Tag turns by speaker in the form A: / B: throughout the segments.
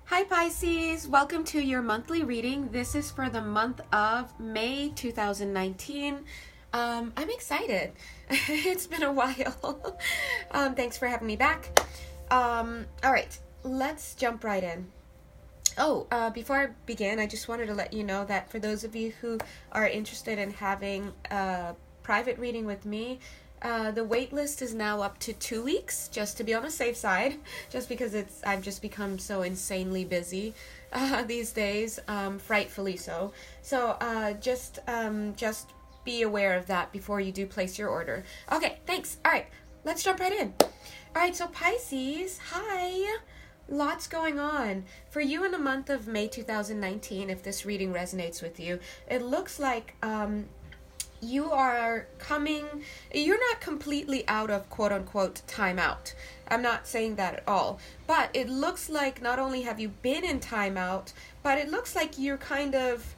A: Hi Pisces, welcome to your monthly reading. This is for the month of May 2019. I'm excited. It's been a while. Thanks for having me back. All right, let's jump right in. Before I begin, I just wanted to let you know that for those of you who are interested in having a private reading with me, the wait list is now up to 2 weeks, just to be on the safe side, just because I've just become so insanely busy these days, frightfully so. So just be aware of that before you do place your order. Okay, thanks. All right, let's jump right in. All right, so Pisces, hi. Lots going on. For you in the month of May 2019, if this reading resonates with you, it looks like you're not completely out of quote-unquote timeout. I'm not saying that at all. But it looks like not only have you been in timeout, but it looks like you're kind of,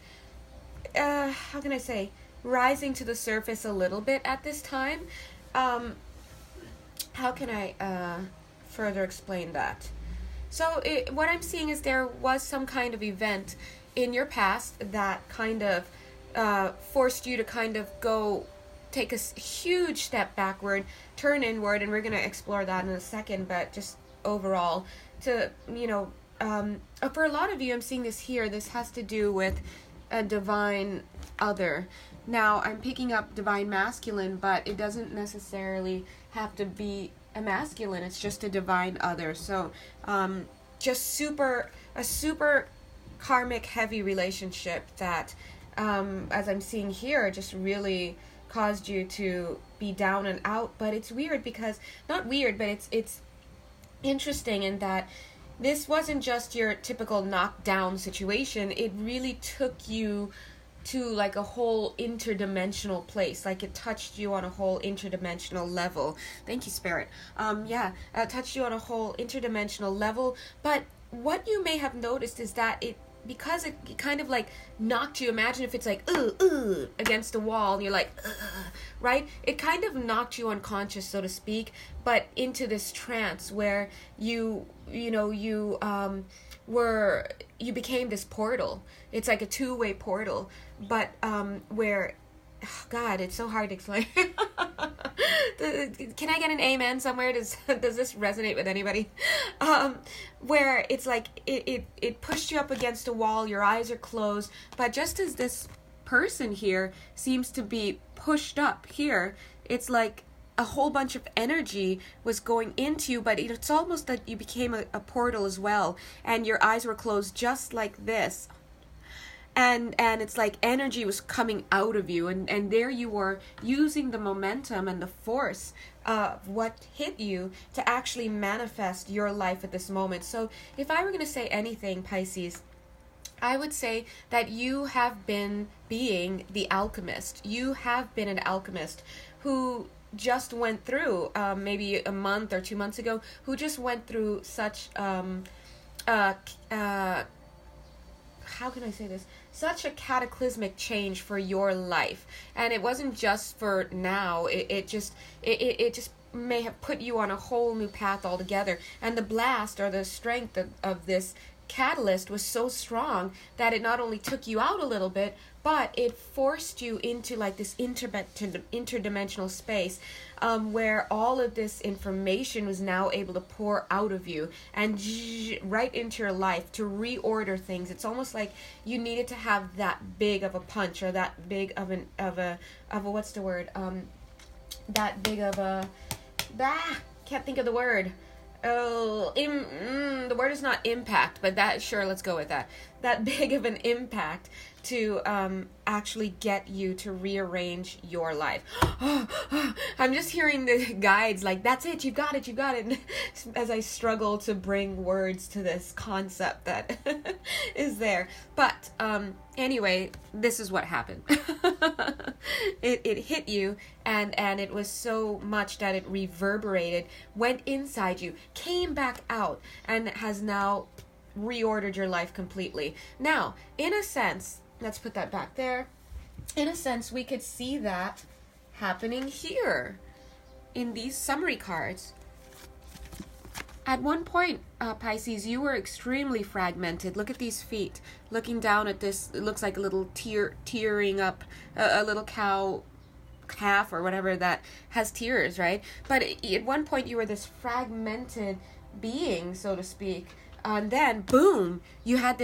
A: how can I say, rising to the surface a little bit at this time. How can I further explain that? So what I'm seeing is there was some kind of event in your past that kind of forced you to kind of go take a huge step backward, turn inward, and we're going to explore that in a second, but just overall to, for a lot of you, I'm seeing this here, this has to do with a divine other. Now, I'm picking up divine masculine, but it doesn't necessarily have to be a masculine, it's just a divine other. So, just a super karmic heavy relationship that, as I'm seeing here, just really caused you to be down and out. But it's weird because, not weird, but it's interesting in that this wasn't just your typical knockdown situation. It really took you to like a whole interdimensional place. Like it touched you on a whole interdimensional level. Thank you, Spirit. Touched you on a whole interdimensional level. But what you may have noticed is that because it kind of like knocked you, imagine if it's like against the wall and you're like right, it kind of knocked you unconscious, so to speak, but into this trance where you became this portal. It's like a two-way portal, but where, oh God, it's so hard to explain. Can I get an amen somewhere? Does this resonate with anybody? Where it's like it pushed you up against a wall, your eyes are closed, but just as this person here seems to be pushed up here, it's like a whole bunch of energy was going into you, but it's almost that you became a portal as well, and your eyes were closed just like this. And it's like energy was coming out of you, and there you were using the momentum and the force of what hit you to actually manifest your life at this moment. So if I were going to say anything, Pisces, I would say that you have been being the alchemist. You have been an alchemist who just went through, maybe a month or 2 months ago, who just went through such, how can I say this? Such a cataclysmic change for your life. And it wasn't just for now. It just may have put you on a whole new path altogether. And the blast or the strength of this catalyst was so strong that it not only took you out a little bit, but it forced you into like this interdimensional space where all of this information was now able to pour out of you and right into your life to reorder things. It's almost like you needed to have that big of a punch, or that big of a what's the word? That big of a can't think of the word. The word is not impact, but that, sure, let's go with that. That big of an impact to actually get you to rearrange your life. I'm just hearing the guides like, that's it, you got it. As I struggle to bring words to this concept that is there. But anyway, this is what happened. It hit you, and it was so much that it reverberated, went inside you, came back out, and has now reordered your life completely. Now, in a sense, let's put that back there. In a sense, we could see that happening here in these summary cards. At one point, Pisces, you were extremely fragmented. Look at these feet. Looking down at this, it looks like a little tearing up, a little calf or whatever that has tears, right? But at one point, you were this fragmented being, so to speak. And then, boom, you had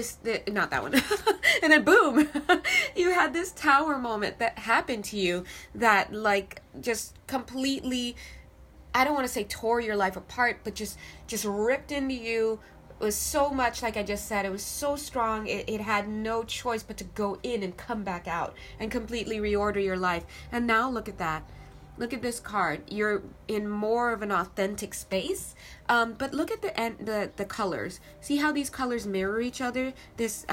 A: not that one. And then, boom, you had this tower moment that happened to you that, like, just completely, I don't want to say tore your life apart, but just ripped into you. It was so much, like I just said, it was so strong, it had no choice but to go in and come back out and completely reorder your life. And now look at that. Look at this card. You're in more of an authentic space. But look at the colors. See how these colors mirror each other? This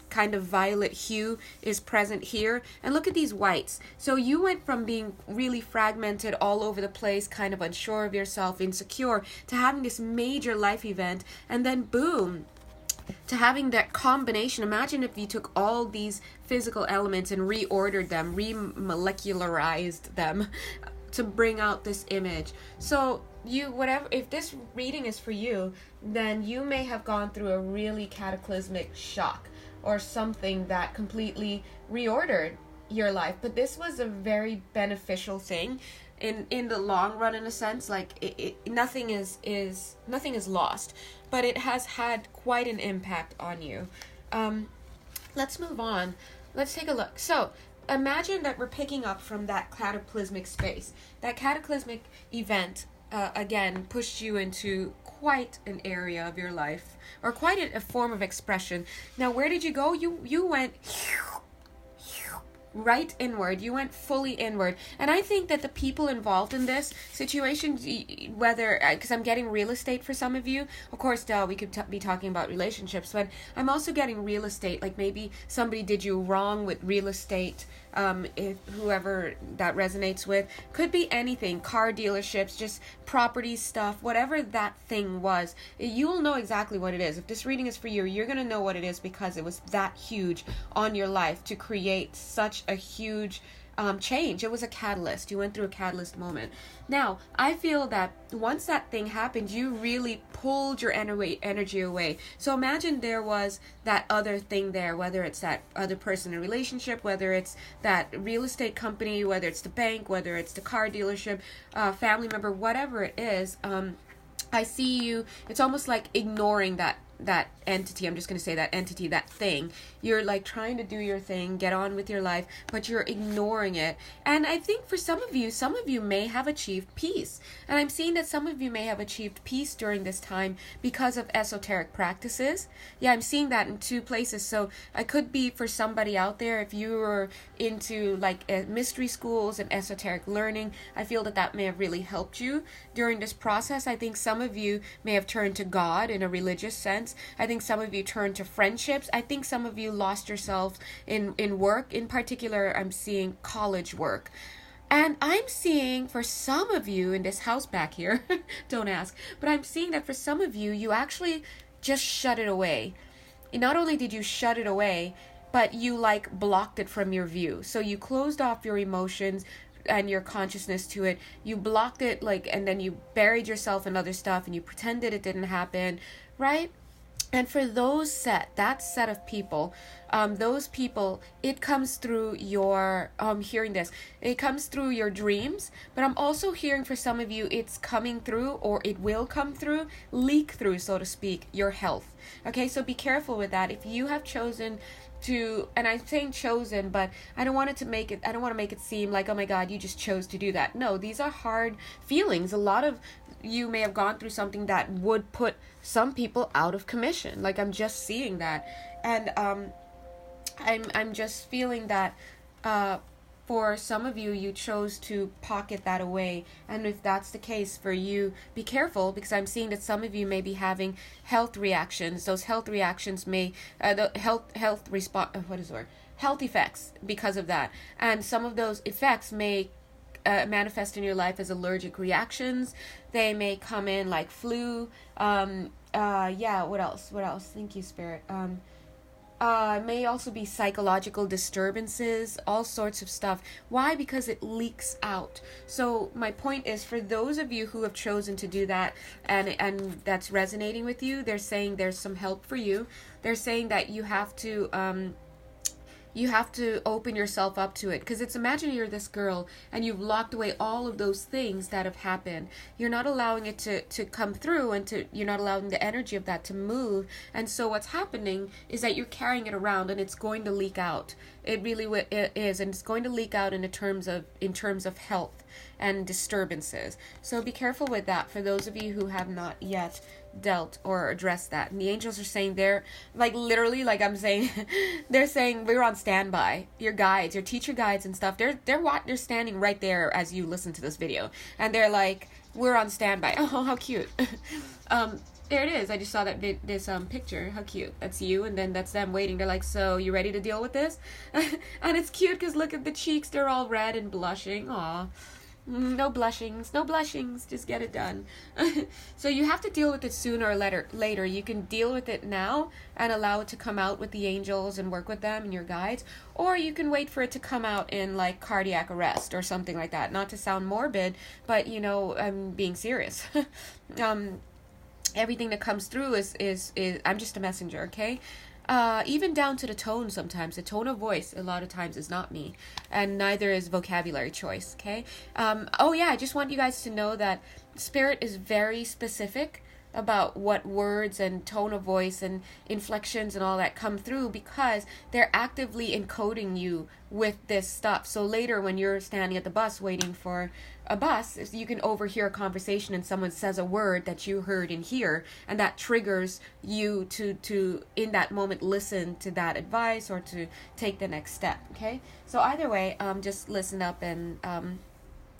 A: kind of violet hue is present here. And look at these whites. So you went from being really fragmented all over the place, kind of unsure of yourself, insecure, to having this major life event. And then boom, to having that combination. Imagine if you took all these physical elements and reordered them, remolecularized them to bring out this image. So if this reading is for you, then you may have gone through a really cataclysmic shock or something that completely reordered your life. But this was a very beneficial thing in the long run, in a sense. Like nothing is lost, but it has had quite an impact on you. Let's move on. Let's take a look. So imagine that we're picking up from that cataclysmic space. That cataclysmic event again pushed you into quite an area of your life, or quite a form of expression. Now, where did you go? You went right inward. You went fully inward. And I think that the people involved in this situation, whether, because I'm getting real estate for some of you, of course, we could be talking about relationships, but I'm also getting real estate, like maybe somebody did you wrong with real estate, if whoever that resonates with, could be anything, car dealerships, just property stuff, whatever that thing was, you'll know exactly what it is. If this reading is for you, you're going to know what it is, because it was that huge on your life to create such a huge change. It was a catalyst. You went through a catalyst moment. Now, I feel that once that thing happened, you really pulled your energy away. So imagine there was that other thing there, whether it's that other person in a relationship, whether it's that real estate company, whether it's the bank, whether it's the car dealership, family member, whatever it is. I see you, it's almost like ignoring that entity. I'm just going to say that entity, that thing. You're like trying to do your thing, get on with your life, but you're ignoring it. And I think for some of you may have achieved peace. And I'm seeing that some of you may have achieved peace during this time because of esoteric practices. Yeah, I'm seeing that in two places. So I could be for somebody out there, if you were into like mystery schools and esoteric learning, I feel that may have really helped you during this process. I think some of you may have turned to God in a religious sense. I think some of you turned to friendships. I think some of you lost yourselves in work. In particular, I'm seeing college work. And I'm seeing for some of you in this house back here, don't ask, but I'm seeing that for some of you, you actually just shut it away. And not only did you shut it away, but you like blocked it from your view. So you closed off your emotions and your consciousness to it. You blocked it, and then you buried yourself in other stuff and you pretended it didn't happen, right? And for that set of people, those people, it comes through your, hearing this, it comes through your dreams, but I'm also hearing for some of you, it's coming through, or it will come through, leak through, so to speak, your health. Okay, so be careful with that. If you have chosen to, and I'm saying chosen, but I don't want to make it seem like, oh my God, you just chose to do that. No, these are hard feelings. A lot of you may have gone through something that would put some people out of commission. Like, I'm just seeing that. And I'm just feeling that for some of you, you chose to pocket that away. And if that's the case for you, be careful, because I'm seeing that some of you may be having health reactions. Those health reactions may, health effects because of that. And some of those effects may manifest in your life as allergic reactions. They may come in like flu. What else? Thank you, Spirit. May also be psychological disturbances, all sorts of stuff. Why? Because it leaks out. So my point is, for those of you who have chosen to do that, and that's resonating with you, they're saying there's some help for you. They're saying that you have to open yourself up to it, because it's, imagine you're this girl and you've locked away all of those things that have happened. You're not allowing it to come through, and you're not allowing the energy of that to move. And so what's happening is that you're carrying it around, and it's going to leak out. It really it is, and it's going to leak out in terms of health and disturbances. So be careful with that, for those of you who have not yet dealt or addressed that. And the angels are saying, they're like, literally, like I'm saying, they're saying we're on standby. Your guides, your teacher guides and stuff, they're standing right there as you listen to this video, and they're like, we're on standby. Oh, how cute. There it is. I just saw that this picture. How cute. That's you, and then that's them waiting. They're like, so you ready to deal with this? And it's cute because look at the cheeks, they're all red and blushing. Aw. No blushings, just get it done. So you have to deal with it sooner or later. You can deal with it now and allow it to come out with the angels and work with them and your guides, or you can wait for it to come out in like cardiac arrest or something like that. Not to sound morbid, but I'm being serious. Everything that comes through is I'm just a messenger, okay? Even down to the tone sometimes. The tone of voice a lot of times is not me, and neither is vocabulary choice, okay? I just want you guys to know that Spirit is very specific about what words and tone of voice and inflections and all that come through, because they're actively encoding you with this stuff. So later when you're standing at the bus waiting for a bus, you can overhear a conversation and someone says a word that you heard in here, and that triggers you to in that moment listen to that advice or to take the next step, okay? So either way, just listen up and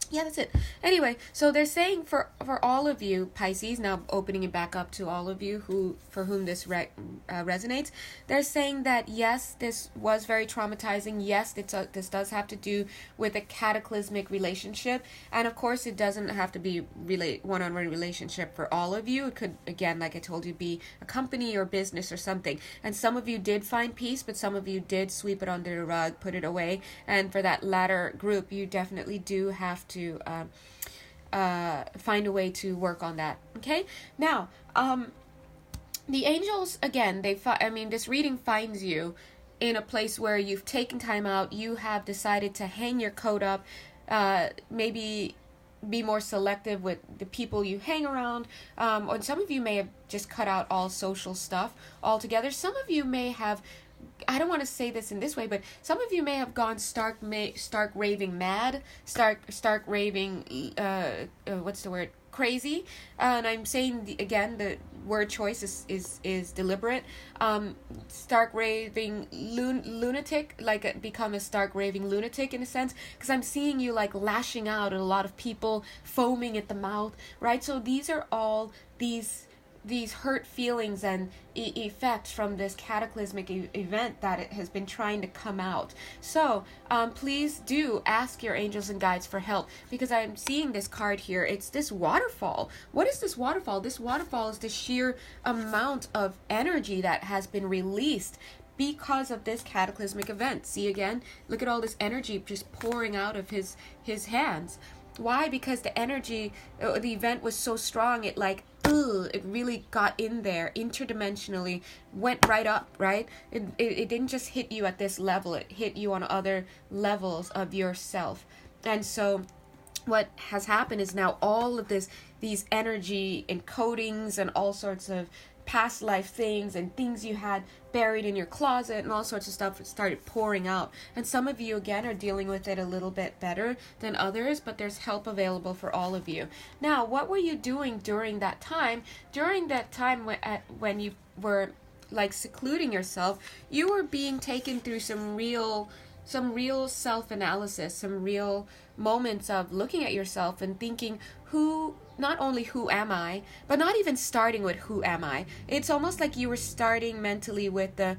A: yeah, that's it. Anyway, so they're saying for all of you Pisces, now opening it back up to all of you for whom this resonates, they're saying that yes, this was very traumatizing. Yes, this does have to do with a cataclysmic relationship, and of course it doesn't have to be one-on-one relationship for all of you. It could, again, like I told you, be a company or business or something. And some of you did find peace, but some of you did sweep it under the rug, put it away. And for that latter group, you definitely do have to find a way to work on that. Okay, now the angels, again, this reading finds you in a place where you've taken time out, you have decided to hang your coat up, maybe be more selective with the people you hang around, or some of you may have just cut out all social stuff altogether. Some of you may have, I don't want to say this in this way, but some of you may have gone stark raving mad, stark raving, what's the word? Crazy. And I'm saying again, the word choice is deliberate. Stark raving lunatic, like become a stark raving lunatic in a sense, because I'm seeing you like lashing out at a lot of people, foaming at the mouth, right? So these are all these hurt feelings and effects from this cataclysmic event that it has been trying to come out. So please do ask your angels and guides for help, because I'm seeing this card here. It's this waterfall. What is this waterfall? This waterfall is the sheer amount of energy that has been released because of this cataclysmic event. See, again, look at all this energy just pouring out of his hands. Why? Because the energy, the event was so strong, it really got in there interdimensionally, went right up, right? It didn't just hit you at this level, it hit you on other levels of yourself. And so what has happened is now all of these energy encodings and all sorts of past life things and things you had buried in your closet and all sorts of stuff started pouring out. And some of you, again, are dealing with it a little bit better than others, but there's help available for all of you. Now, what were you doing during that time? During that time when you were like secluding yourself, you were being taken through some real self-analysis, some real moments of looking at yourself and thinking, not only who am I, but not even starting with who am I. It's almost like you were starting mentally with the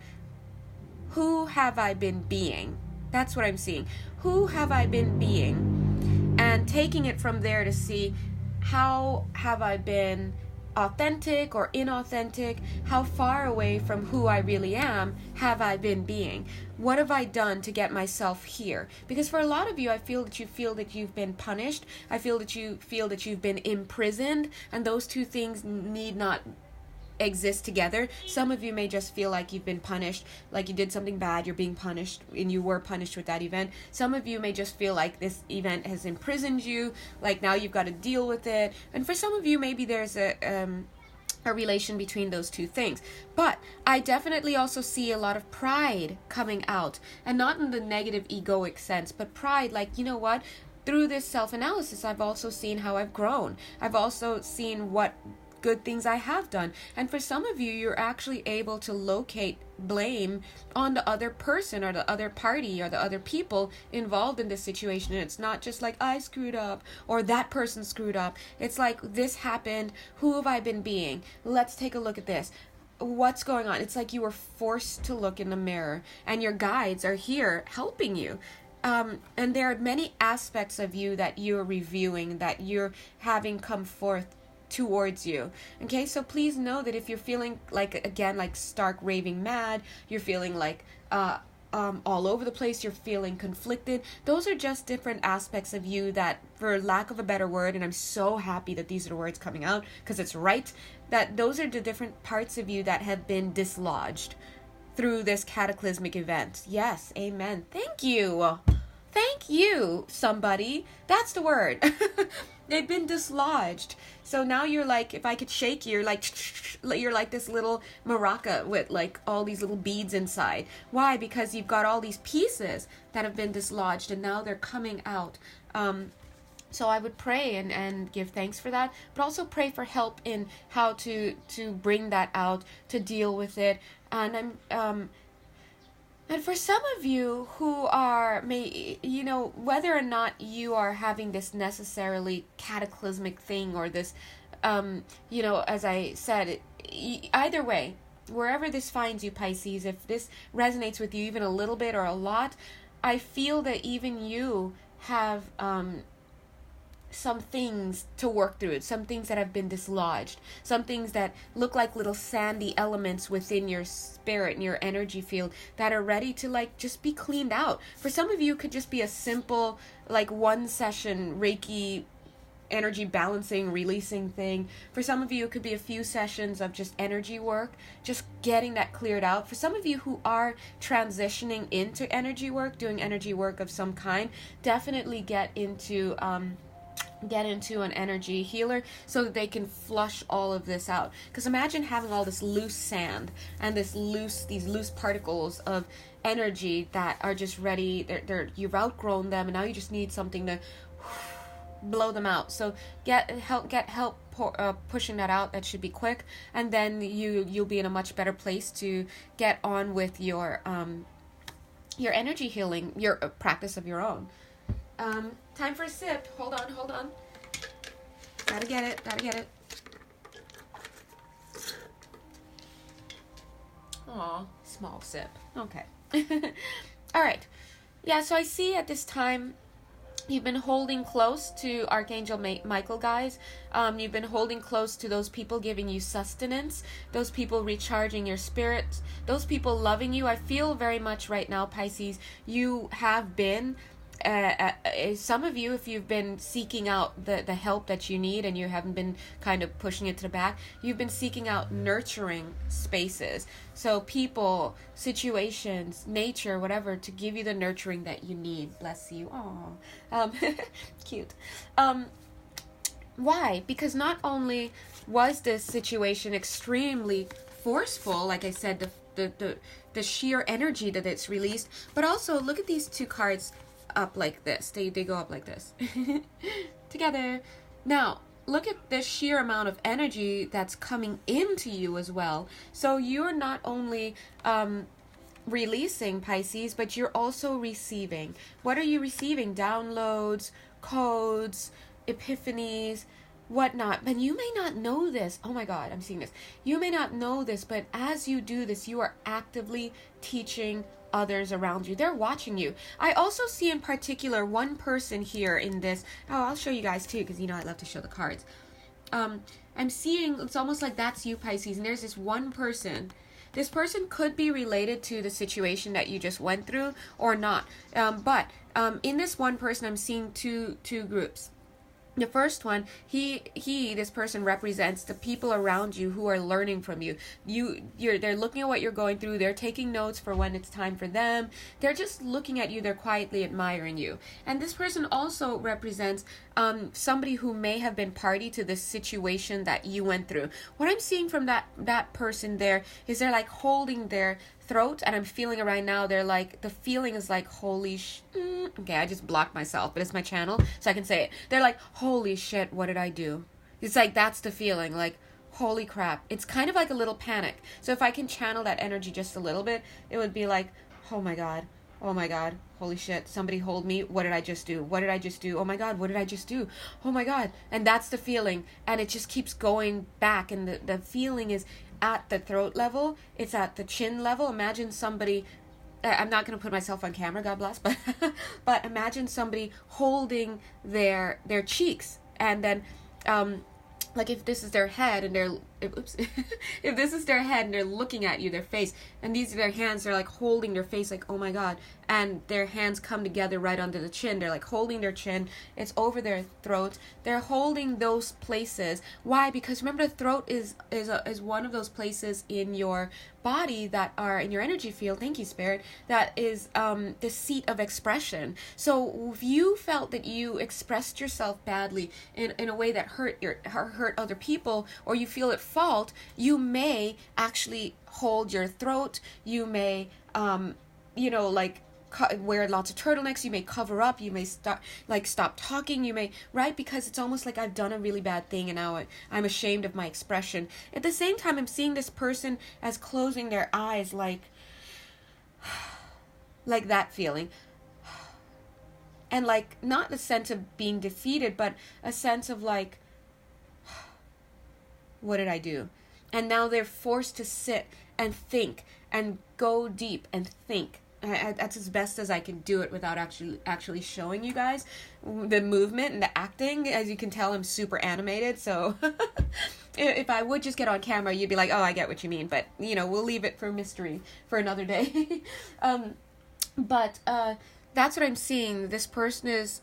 A: who have I been being. That's what I'm seeing. Who have I been being? And taking it from there to see how have I been authentic or inauthentic? How far away from who I really am have I been being? What have I done to get myself here? Because for a lot of you, I feel that you've been punished. I feel that you've been imprisoned, and those two things need not exist together. Some of you may just feel like you've been punished, like you did something bad, you're being punished, and you were punished with that event. Some of you may just feel like this event has imprisoned you, like now you've got to deal with it. And for some of you, maybe there's a relation between those two things. But I definitely also see a lot of pride coming out, and not in the negative egoic sense, but pride, like, you know what? Through this self-analysis, I've also seen how I've grown. I've also seen what good things I have done. And for some of you, you're actually able to locate blame on the other person or the other party or the other people involved in this situation. And it's not just like, I screwed up or that person screwed up. It's like, this happened. Who have I been being? Let's take a look at this. What's going on? It's like you were forced to look in the mirror, and your guides are here helping you. And there are many aspects of you that you're reviewing, that you're having come forth towards you. Okay, so please know that if you're feeling like, again, like stark raving mad, you're feeling like all over the place, you're feeling conflicted, those are just different aspects of you that, for lack of a better word, and I'm so happy that these are the words coming out because it's right, that those are the different parts of you that have been dislodged through this cataclysmic event. Yes, amen. Thank you. Thank you, somebody. That's the word. They've been dislodged. So now you're like, if I could shake you, you're like this little maraca with like all these little beads inside. Why? Because you've got all these pieces that have been dislodged, and now they're coming out. So I would pray and give thanks for that, but also pray for help in how to bring that out, to deal with it. And and for some of you who are, whether or not you are having this necessarily cataclysmic thing or this, as I said, either way, wherever this finds you, Pisces, if this resonates with you even a little bit or a lot, I feel that even you have some things to work through, some things that have been dislodged, some things that look like little sandy elements within your spirit and your energy field that are ready to like just be cleaned out. For some of you, it could just be a simple like one session Reiki energy balancing, releasing thing. For some of you, it could be a few sessions of just energy work, just getting that cleared out. For some of you who are transitioning into energy work, doing energy work of some kind, definitely get into an energy healer so that they can flush all of this out. Because imagine having all this loose sand and these loose particles of energy that are just ready. You've outgrown them, and now you just need something to blow them out. So get help pushing that out. That should be quick, and then you'll be in a much better place to get on with your energy healing, your practice of your own. Time for a sip. Hold on. Gotta get it. Aw, small sip. Okay. All right. Yeah, so I see at this time you've been holding close to Archangel Michael, guys. You've been holding close to those people giving you sustenance, those people recharging your spirits, those people loving you. I feel very much right now, Pisces, you have been some of you, if you've been seeking out the help that you need and you haven't been kind of pushing it to the back, you've been seeking out nurturing spaces. So people, situations, nature, whatever, to give you the nurturing that you need. Bless you. Aww. Cute. Why? Because not only was this situation extremely forceful, like I said, the sheer energy that it's released, but also look at these two cards up like this. They go up like this together. Now look at the sheer amount of energy that's coming into you as well. So you're not only releasing, Pisces, but you're also receiving. What are you receiving? Downloads, codes, epiphanies, whatnot. But you may not know this. Oh my God, I'm seeing this. You may not know this, but as you do this, you are actively teaching others around you. They're watching you. I also see in particular one person here in this. Oh, I'll show you guys too, because I love to show the cards. I'm seeing it's almost like that's you, Pisces, and there's this one person. This person could be related to the situation that you just went through or not. But in this one person, I'm seeing two groups. The first one, this person represents the people around you who are learning from you. They're looking at what you're going through. They're taking notes for when it's time for them. They're just looking at you. They're quietly admiring you. And this person also represents somebody who may have been party to this situation that you went through. What I'm seeing from that person there is they're like holding their throat, and I'm feeling it right now. They're like, the feeling is like, holy okay, I just blocked myself, but it's my channel, so I can say it. They're like, holy shit, what did I do? It's like, that's the feeling, like, holy crap. It's kind of like a little panic. So if I can channel that energy just a little bit, it would be like, oh my god, holy shit, somebody hold me, what did I just do? Oh my god, what did I just do? Oh my god. And that's the feeling, and it just keeps going back, and the feeling is at the throat level, it's at the chin level. Imagine somebody, I'm not going to put myself on camera, God bless, but imagine somebody holding their cheeks, and then like if this is their head and they're if this is their head and they're looking at you, their face, and these are their hands, they're like holding their face, like, oh my god, and their hands come together right under the chin. They're like holding their chin, it's over their throat. They're holding those places. Why? Because remember, the throat is one of those places in your body that are in your energy field, thank you Spirit, that is the seat of expression. So if you felt that you expressed yourself badly in a way that hurt other people, or you feel at fault, you may actually hold your throat. You may like wear lots of turtlenecks. You may cover up. You may stop talking. You may, right? Because it's almost like I've done a really bad thing and now I'm ashamed of my expression. At the same time, I'm seeing this person as closing their eyes, like that feeling. And like, not a sense of being defeated, but a sense of like, what did I do? And now they're forced to sit and think and go deep and think. That's as best as I can do it without actually showing you guys the movement and the acting. As you can tell, I'm super animated, so if I would just get on camera, you'd be like, oh, I get what you mean, but we'll leave it for mystery for another day. But that's what I'm seeing. This person is,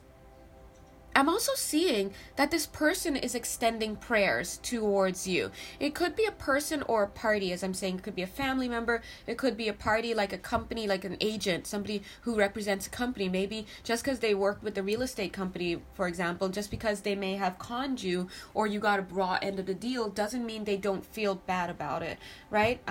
A: I'm also seeing that this person is extending prayers towards you. It could be a person or a party, as I'm saying. It could be a family member. It could be a party, like a company, like an agent, somebody who represents a company. Maybe just because they work with the real estate company, for example, just because they may have conned you or you got a raw end of the deal doesn't mean they don't feel bad about it, right?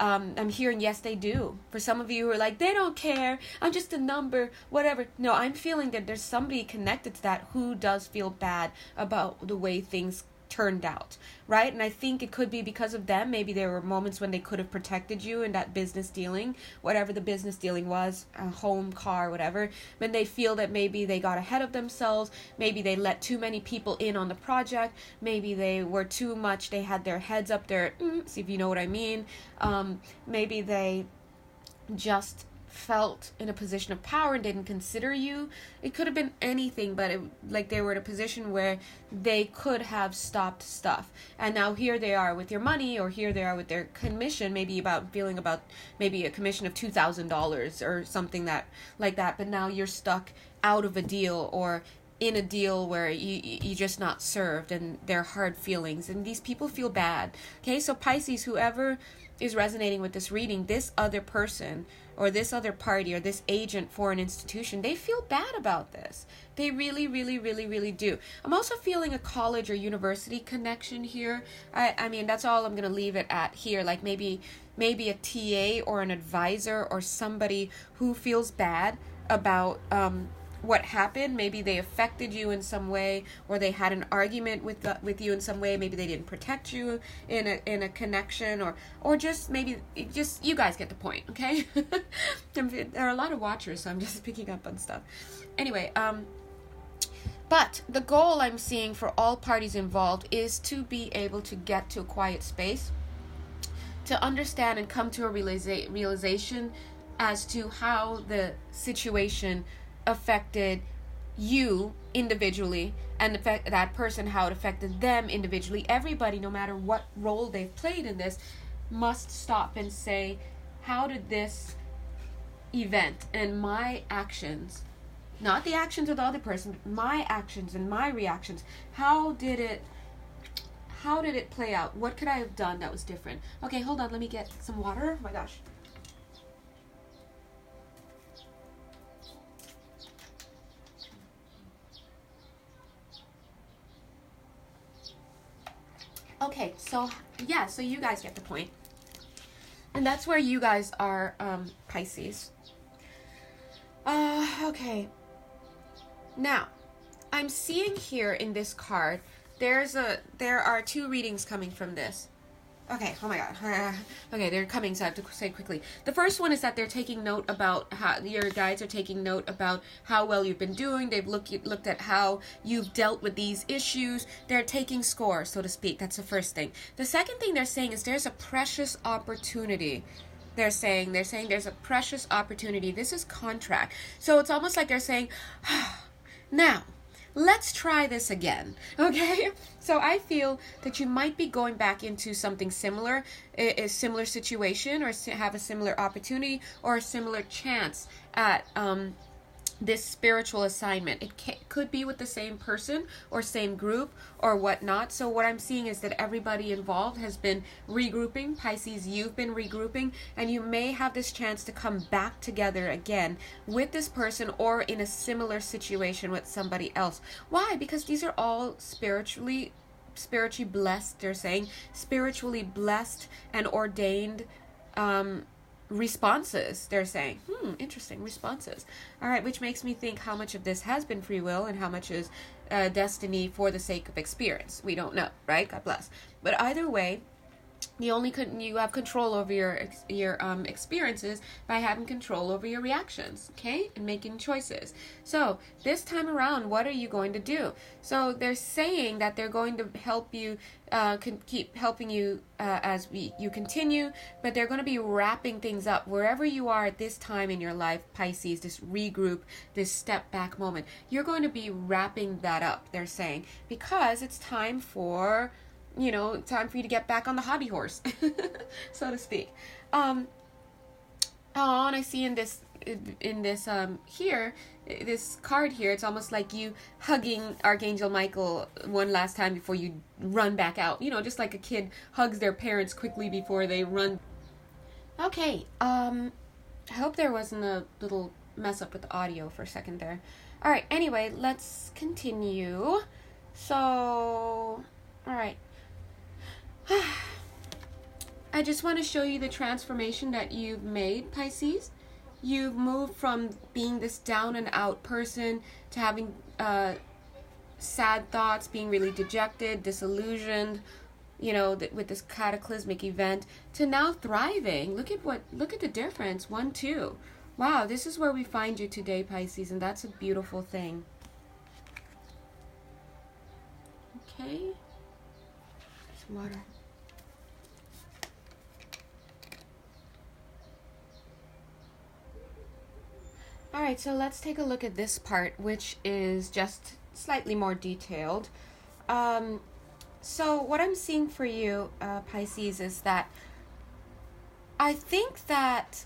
A: I'm hearing yes, they do. For some of you who are like, they don't care, I'm just a number, whatever. No, I'm feeling that there's somebody connected to that who does feel bad about the way things turned out, right? And I think it could be because of them. Maybe there were moments when they could have protected you in that business dealing, whatever the business dealing was, a home, car, whatever. When they feel that maybe they got ahead of themselves, maybe they let too many people in on the project, maybe they were too much, they had their heads up there, see if you know what I mean. Maybe they just felt in a position of power and didn't consider you. It could have been anything, but like they were in a position where they could have stopped stuff, and now here they are with your money, or here they are with their commission, maybe about maybe a commission of $2,000 or something like that, but now you're stuck out of a deal or in a deal where you just not served, and they're hard feelings, and these people feel bad. Okay, so Pisces, whoever is resonating with this reading, this other person or this other party or this agent for an institution, they feel bad about this. They really, really, really, really do. I'm also feeling a college or university connection here. I mean, that's all I'm going to leave it at here. Like maybe a TA or an advisor or somebody who feels bad about what happened. Maybe they affected you in some way, or they had an argument with you in some way. Maybe they didn't protect you in a connection, or just maybe just you guys get the point, okay? There are a lot of watchers, so I'm just picking up on stuff. Anyway, but the goal I'm seeing for all parties involved is to be able to get to a quiet space, to understand and come to a realization as to how the situation affected you individually and affect that person, how it affected them individually. Everybody, no matter what role they've played in this, must stop and say, how did this event and my actions, not the actions of the other person, my actions and my reactions, how did it play out? What could I have done that was different? Okay, hold on, let me get some water. Oh my gosh. Okay, so yeah, so you guys get the point. And that's where you guys are, Pisces. Okay. Now, I'm seeing here in this card, there are 2 readings coming from this. Okay, oh my god. Okay, they're coming, so I have to say quickly. The first one is that they're taking note about how, your guides are taking note about how well you've been doing. They've looked at how you've dealt with these issues. They're taking score, so to speak. That's the first thing. The second thing they're saying is there's a precious opportunity. They're saying there's a precious opportunity. This is contract. So it's almost like they're saying, now, let's try this again, okay? So I feel that you might be going back into something similar, a similar situation, or have a similar opportunity or a similar chance at this spiritual assignment. It could be with the same person or same group or whatnot. So what I'm seeing is that everybody involved has been regrouping. Pisces, you've been regrouping, and you may have this chance to come back together again with this person or in a similar situation with somebody else. Why? Because these are all spiritually blessed, they're saying, spiritually blessed and ordained responses. They're saying, interesting, responses. All right, which makes me think how much of this has been free will and how much is destiny for the sake of experience. We don't know, right? God bless. But either way, you have control over your experiences by having control over your reactions, okay, and making choices. So this time around, what are you going to do? So they're saying that they're going to help you, keep helping you as you continue, but they're going to be wrapping things up wherever you are at this time in your life, Pisces. This regroup, this step back moment, you're going to be wrapping that up. They're saying because it's time for. Time for you to get back on the hobby horse, so to speak. And I see in this here, this card here, it's almost like you hugging Archangel Michael one last time before you run back out. Just like a kid hugs their parents quickly before they run. Okay, I hope there wasn't a little mess up with the audio for a second there. All right, anyway, let's continue. So, all right. I just want to show you the transformation that you've made, Pisces. You've moved from being this down and out person to having sad thoughts, being really dejected, disillusioned, with this cataclysmic event, to now thriving. Look at the difference. 1, 2. Wow, this is where we find you today, Pisces, and that's a beautiful thing. Okay. Some water. Alright, so let's take a look at this part, which is just slightly more detailed. So what I'm seeing for you, Pisces, is that I think that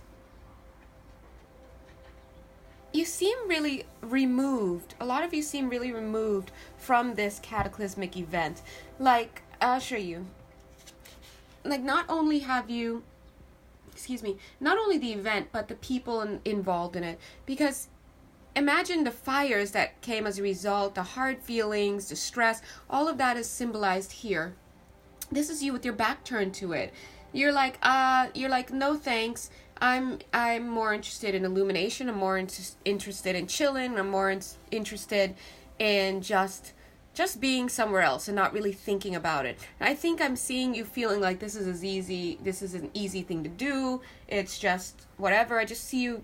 A: you seem really removed. A lot of you seem really removed from this cataclysmic event. Like, I'll show you. Like, not only the event, but the people involved in it. Because imagine the fires that came as a result, the hard feelings, the stress, all of that is symbolized here. This is you with your back turned to it. You're like, no thanks. I'm more interested in illumination. I'm more interested in chilling. I'm more interested in just being somewhere else and not really thinking about it. And I think I'm seeing you feeling like this is an easy thing to do. It's just whatever. I just see you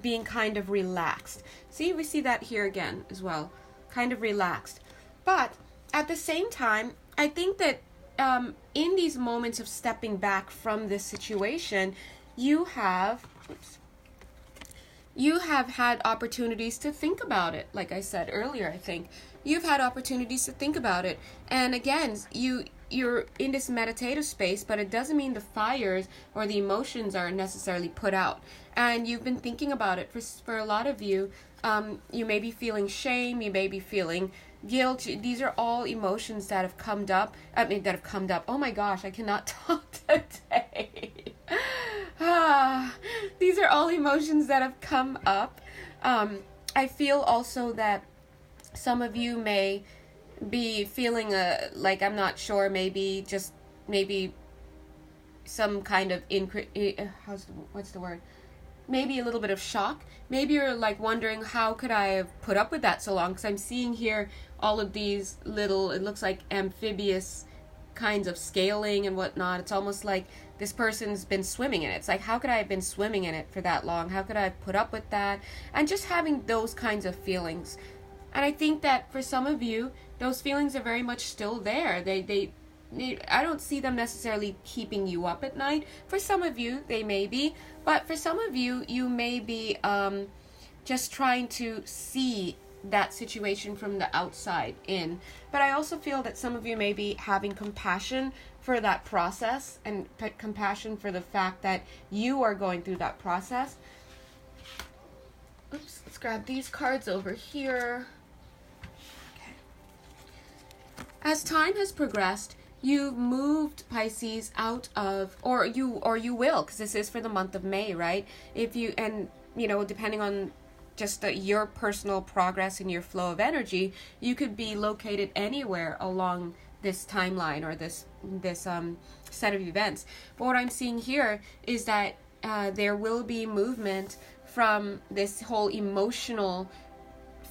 A: being kind of relaxed. See, we see that here again as well. Kind of relaxed. But at the same time, I think that in these moments of stepping back from this situation, you have you have had opportunities to think about it. Like I said earlier, I think you've had opportunities to think about it. And again, you're in this meditative space, but it doesn't mean the fires or the emotions are necessarily put out. And you've been thinking about it for a lot of you. You may be feeling shame, you may be feeling guilt. These are all emotions that have come up. Oh my gosh, I cannot talk today. These are all emotions that have come up. I feel also that some of you may be feeling like, I'm not sure, maybe some kind of what's the word? Maybe a little bit of shock. Maybe you're like wondering, how could I have put up with that so long? Because I'm seeing here all of these little, it looks like amphibious kinds of scaling and whatnot. It's almost like this person's been swimming in it. It's like, how could I have been swimming in it for that long? How could I have put up with that? And just having those kinds of feelings. And I think that for some of you, those feelings are very much still there. I don't see them necessarily keeping you up at night. For some of you, they may be. But for some of you, you may be just trying to see that situation from the outside in. But I also feel that some of you may be having compassion for that process and compassion for the fact that you are going through that process. Oops, let's grab these cards over here. Okay. As time has progressed, you've moved, Pisces, out of, or you will, because this is for the month of May, right? Depending on just your personal progress and your flow of energy, you could be located anywhere along this timeline or this set of events. But what I'm seeing here is that there will be movement from this whole emotional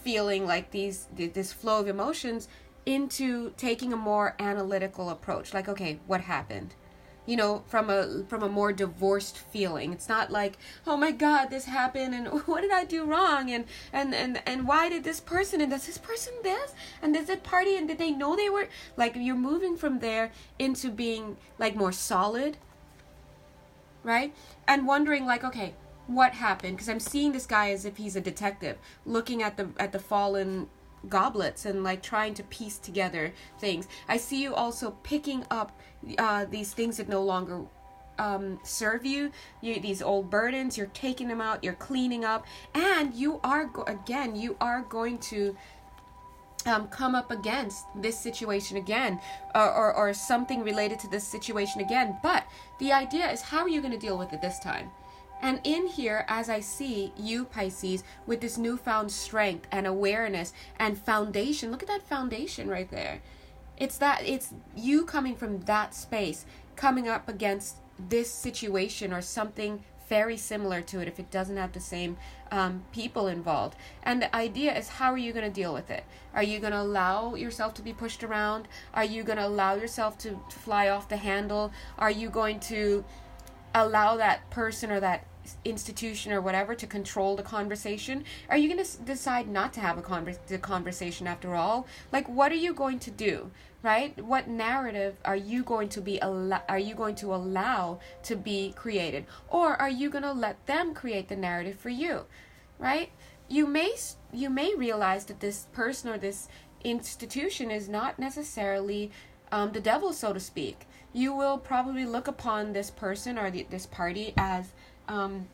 A: feeling, like this flow of emotions, into taking a more analytical approach. Like, okay, what happened? From a more divorced feeling. It's not like, oh my God, this happened, and what did I do wrong, and why did this person, and does this person this, and does it party, and did they know they were, like, you're moving from there into being like more solid, right? And wondering, like, okay, what happened? Because I'm seeing this guy as if he's a detective looking at the fallen goblets and like trying to piece together things. I see you also picking up these things that no longer serve you, these old burdens. You're taking them out, you're cleaning up, and you are going to come up against this situation again, or something related to this situation again. But the idea is, how are you going to deal with it this time? And in here, as I see you, Pisces, with this newfound strength and awareness and foundation, look at that foundation right there. It's you coming from that space, coming up against this situation or something very similar to it, if it doesn't have the same people involved. And the idea is, how are you going to deal with it? Are you going to allow yourself to be pushed around? Are you going to allow yourself to fly off the handle? Are you going to allow that person or that institution or whatever to control the conversation? Are you going to decide not to have the conversation after all? Like, what are you going to do, right? What narrative are you going to allow to be created? Or are you going to let them create the narrative for you, right? You may realize that this person or this institution is not necessarily the devil, so to speak. You will probably look upon this person or this party as in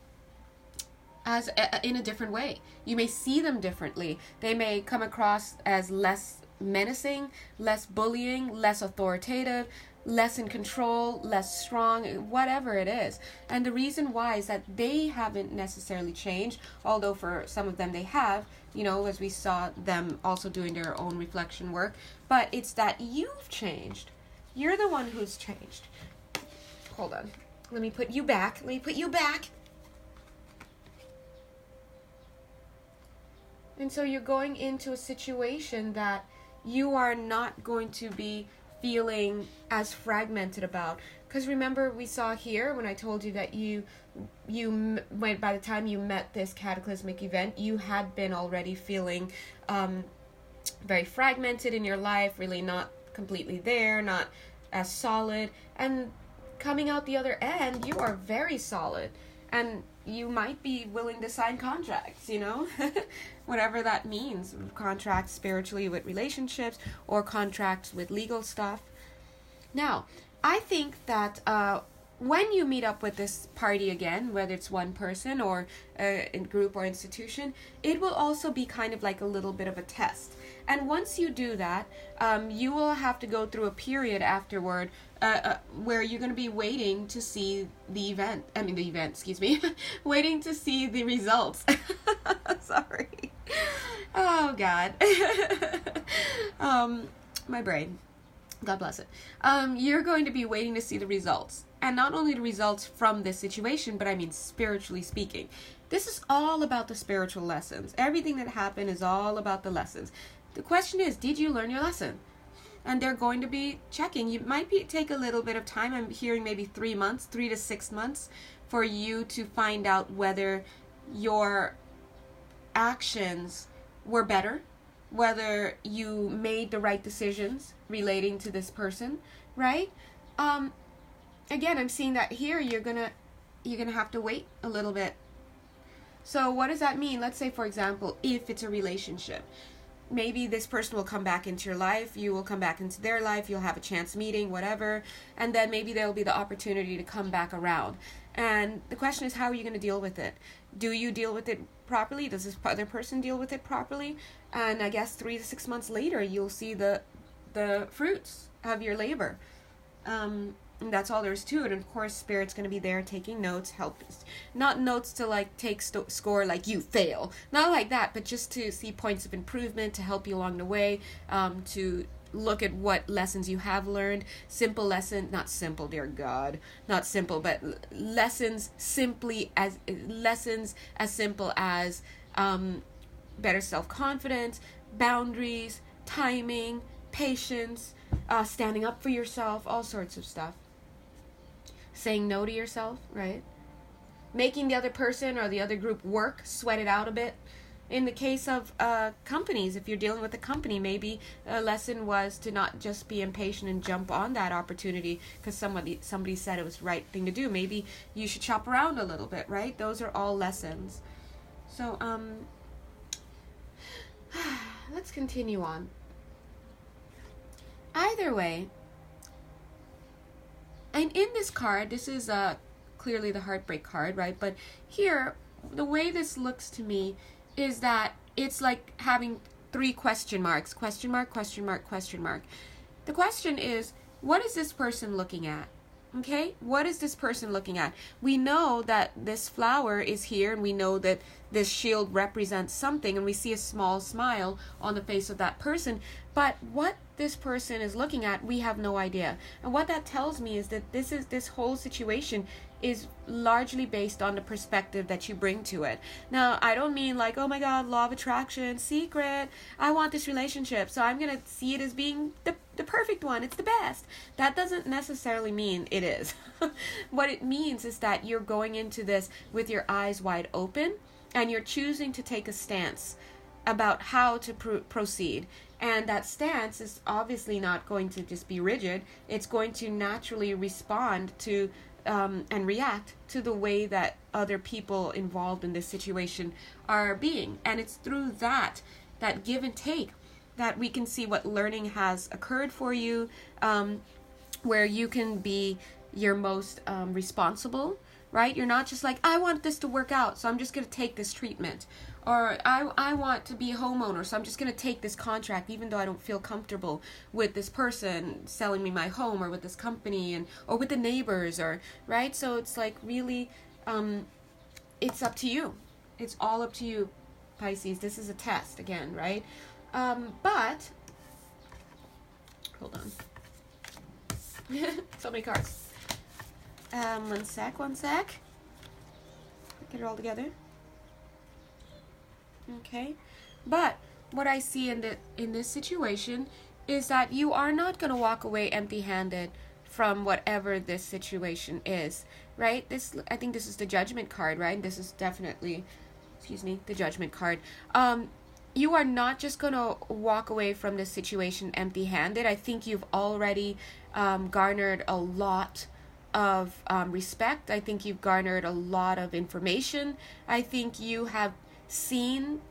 A: a different way. You may see them differently. They may come across as less menacing, less bullying, less authoritative, less in control, less strong, whatever it is. And the reason why is that they haven't necessarily changed, although for some of them they have, as we saw them also doing their own reflection work. But it's that you've changed. You're the one who's changed. Hold on. Let me put you back. And so you're going into a situation that you are not going to be feeling as fragmented about. Because remember, we saw here when I told you that by the time you met this cataclysmic event, you had been already feeling very fragmented in your life, really not completely there, not as solid, and coming out the other end, you are very solid, And you might be willing to sign contracts, whatever that means. Contracts spiritually with relationships, or contracts with legal stuff. Now, I think that when you meet up with this party again, whether it's one person or in group or institution, it will also be kind of like a little bit of a test. And once you do that, you will have to go through a period afterward where you're going to be waiting to see waiting to see the results. Sorry. Oh, God. My brain. God bless it. You're going to be waiting to see the results. And not only the results from this situation, but I mean spiritually speaking. This is all about the spiritual lessons. Everything that happened is all about the lessons. The question is, did you learn your lesson? And they're going to be checking. You might take a little bit of time. I'm hearing maybe 3 months, 3 to 6 months, for you to find out whether your actions were better, whether you made the right decisions relating to this person, right? Again, I'm seeing that here you're gonna have to wait a little bit. So what does that mean? Let's say, for example, if it's a relationship, maybe this person will come back into your life, you will come back into their life, you'll have a chance meeting, whatever, and then maybe there will be the opportunity to come back around. And the question is, how are you going to deal with it? Do you deal with it properly? Does this other person deal with it properly? And I guess 3 to 6 months later, you'll see the fruits of your labor. And that's all there is to it. And of course, Spirit's going to be there taking notes, not notes to like take score like you fail, not like that, but just to see points of improvement, to help you along the way, to look at what lessons you have learned. Simple lesson, not simple, dear God, not simple, but lessons as simple as better self-confidence, boundaries, timing, patience, standing up for yourself, all sorts of stuff. Saying no to yourself, right? Making the other person or the other group work, sweat it out a bit. In the case of companies, if you're dealing with a company, maybe a lesson was to not just be impatient and jump on that opportunity because somebody said it was the right thing to do. Maybe you should shop around a little bit, right? Those are all lessons. So, let's continue on. Either way, and in this card, this is clearly the heartbreak card, right? But here, the way this looks to me is that it's like having 3 question marks. Question mark, question mark, question mark. The question is, what is this person looking at? Okay? What is this person looking at? We know that this flower is here, and we know that this shield represents something, and we see a small smile on the face of that person. But what this person is looking at, we have no idea. And what that tells me is that this whole situation is largely based on the perspective that you bring to it. Now, I don't mean like, oh my God, law of attraction, secret, I want this relationship, so I'm going to see it as being the perfect one, it's the best. That doesn't necessarily mean it is. What it means is that you're going into this with your eyes wide open, and you're choosing to take a stance about how to proceed. And that stance is obviously not going to just be rigid. It's going to naturally respond to and react to the way that other people involved in this situation are being. And it's through that give and take, that we can see what learning has occurred for you, where you can be your most responsible, right? You're not just like, I want this to work out, so I'm just going to take this treatment. Or I want to be a homeowner, so I'm just going to take this contract even though I don't feel comfortable with this person selling me my home, or with this company, or with the neighbors, or right? So it's like really, it's up to you. It's all up to you, Pisces. This is a test again, right? But, hold on. So many cards. One sec. Get it all together. Okay, but what I see in this situation is that you are not going to walk away empty-handed from whatever this situation is, right? I think this is the Judgment card, right? This is definitely, the Judgment card. You are not just going to walk away from this situation empty-handed. I think you've already garnered a lot of respect. I think you've garnered a lot of information. I think you have seen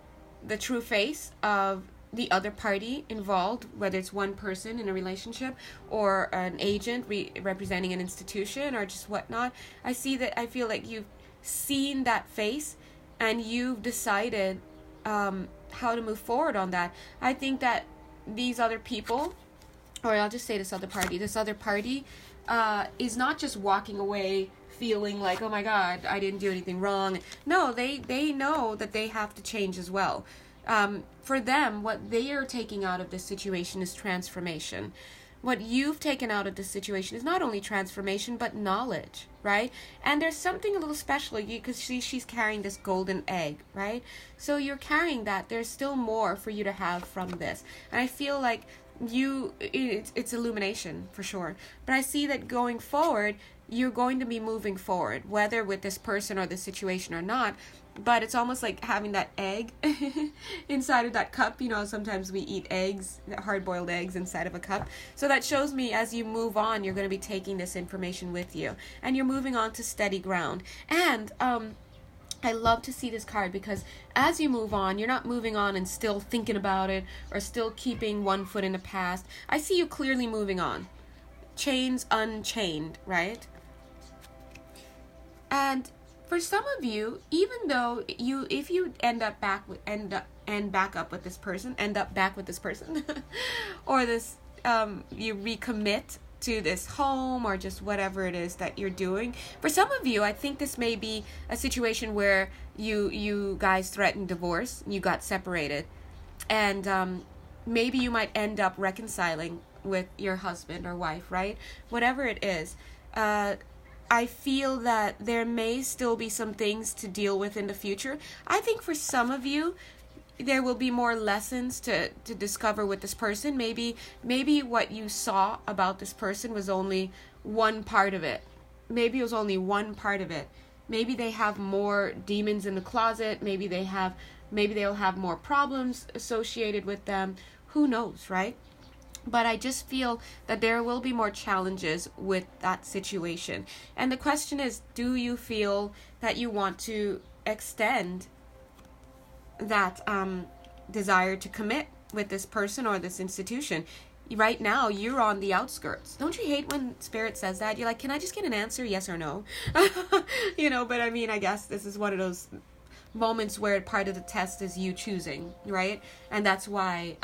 A: the true face of the other party involved, whether it's one person in a relationship or an agent representing an institution or just whatnot. I feel like you've seen that face and you've decided how to move forward on that. I think that these other people, or I'll just say this other party is not just walking away feeling like, oh my God, I didn't do anything wrong. No, they know that they have to change as well. For them, what they are taking out of this situation is transformation. What you've taken out of this situation is not only transformation, but knowledge, right? And there's something a little special, because she's carrying this golden egg, right? So you're carrying that. There's still more for you to have from this. And I feel like it's illumination for sure. But I see that going forward, you're going to be moving forward, whether with this person or this situation or not. But it's almost like having that egg inside of that cup. You know, sometimes we eat eggs, hard-boiled eggs inside of a cup. So that shows me as you move on, you're going to be taking this information with you. And you're moving on to steady ground. And I love to see this card because as you move on, you're not moving on and still thinking about it or still keeping one foot in the past. I see you clearly moving on. Chains unchained, right? And for some of you, even though if you end up back with this person, or this, you recommit to this home or just whatever it is that you're doing. For some of you, I think this may be a situation where you guys threatened divorce, you got separated, and maybe you might end up reconciling with your husband or wife, right? Whatever it is. I feel that there may still be some things to deal with in the future. I think for some of you, there will be more lessons to discover with this person. Maybe what you saw about this person was only one part of it. Maybe it was only one part of it. Maybe they have more demons in the closet. Maybe they'll have more problems associated with them. Who knows, right? But I just feel that there will be more challenges with that situation. And the question is, do you feel that you want to extend that desire to commit with this person or this institution? Right now, you're on the outskirts. Don't you hate when Spirit says that? You're like, can I just get an answer, yes or no? But I mean, I guess this is one of those moments where part of the test is you choosing, right? And that's why,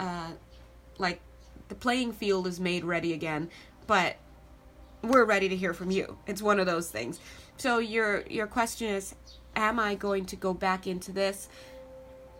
A: the playing field is made ready again, but we're ready to hear from you. It's one of those things. So your question is, am I going to go back into this?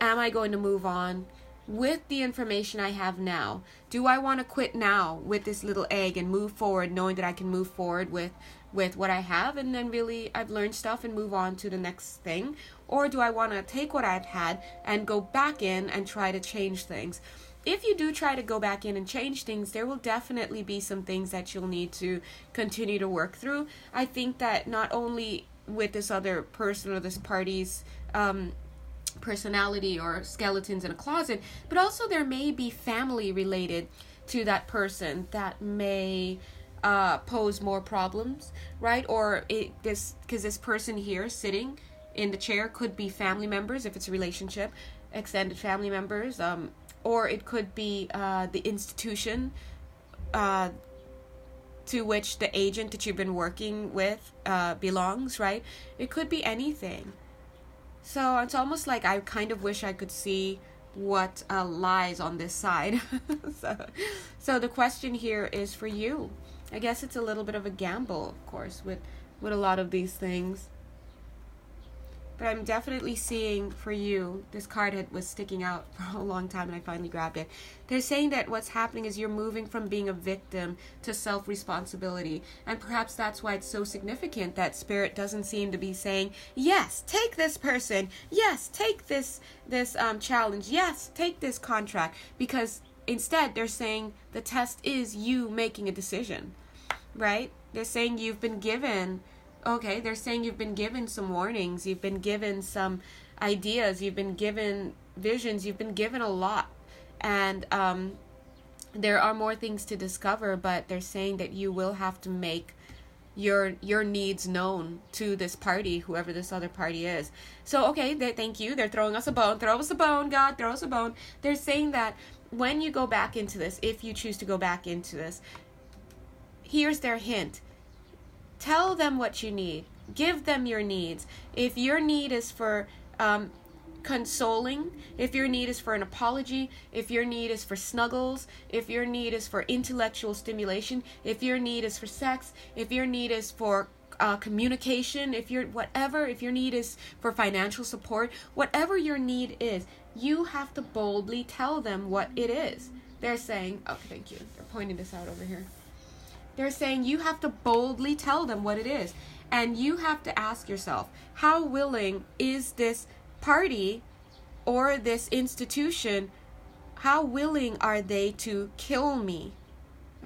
A: Am I going to move on with the information I have now? Do I want to quit now with this little egg and move forward, knowing that I can move forward with what I have, and then really I've learned stuff and move on to the next thing? Or do I want to take what I've had and go back in and try to change things? If you do try to go back in and change things, there will definitely be some things that you'll need to continue to work through. I think that not only with this other person or this party's personality or skeletons in a closet, but also there may be family related to that person that may pose more problems, right? Or because this person here sitting in the chair could be family members, if it's a relationship, extended family members, or it could be the institution to which the agent that you've been working with belongs, right? It could be anything. So it's almost like I kind of wish I could see what lies on this side. So the question here is for you. I guess it's a little bit of a gamble, of course, with a lot of these things. But I'm definitely seeing for you, this card was sticking out for a long time and I finally grabbed it. They're saying that what's happening is you're moving from being a victim to self-responsibility. And perhaps that's why it's so significant that Spirit doesn't seem to be saying, yes, take this person. Yes, take this challenge. Yes, take this contract. Because instead they're saying the test is you making a decision, right? They're saying you've been given... Okay, they're saying you've been given some warnings, you've been given some ideas, you've been given visions, you've been given a lot. And there are more things to discover, but they're saying that you will have to make your needs known to this party, whoever this other party is. So, okay, thank you. They're throwing us a bone. Throw us a bone, God, throw us a bone. They're saying that when you go back into this, if you choose to go back into this, here's their hint. Tell them what you need. Give them your needs. If your need is for consoling, if your need is for an apology, if your need is for snuggles, if your need is for intellectual stimulation, if your need is for sex, if your need is for communication, if your need is for financial support, whatever your need is, you have to boldly tell them what it is. They're saying, oh, thank you. They're pointing this out over here. They're saying you have to boldly tell them what it is. And you have to ask yourself, how willing is this party or this institution, how willing are they to kill me?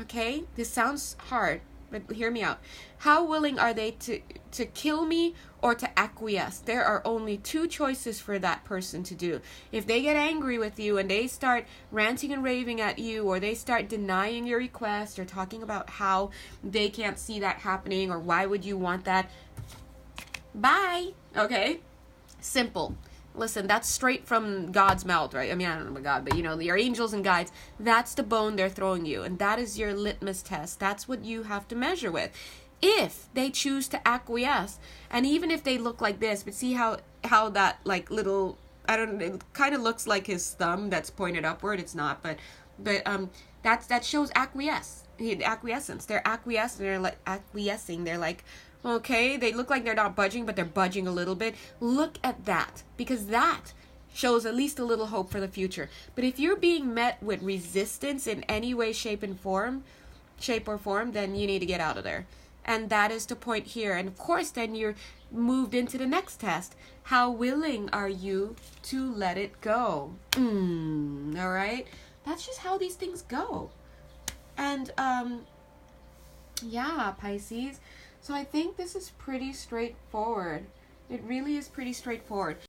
A: Okay? This sounds hard, but hear me out. How willing are they to kill me or to acquiesce? There are only two choices for that person to do. If they get angry with you and they start ranting and raving at you, or they start denying your request or talking about how they can't see that happening or why would you want that, bye. Okay? Simple. Listen, that's straight from God's mouth, right? I mean, I don't know about God, but your angels and guides, that's the bone they're throwing you. And that is your litmus test. That's what you have to measure with. If they choose to acquiesce, and even if they look like this, but see how that like little, I don't know, it kind of looks like his thumb that's pointed upward. It's not, but that shows acquiescence. They're acquiescing. They're like acquiescing. They're like, okay, they look like they're not budging, but they're budging a little bit. Look at that, because that shows at least a little hope for the future. But if you're being met with resistance in any way, shape or form, then you need to get out of there. And that is the point here. And of course, then you're moved into the next test. How willing are you to let it go? All right? That's just how these things go. And, yeah, Pisces. So I think this is pretty straightforward. It really is pretty straightforward.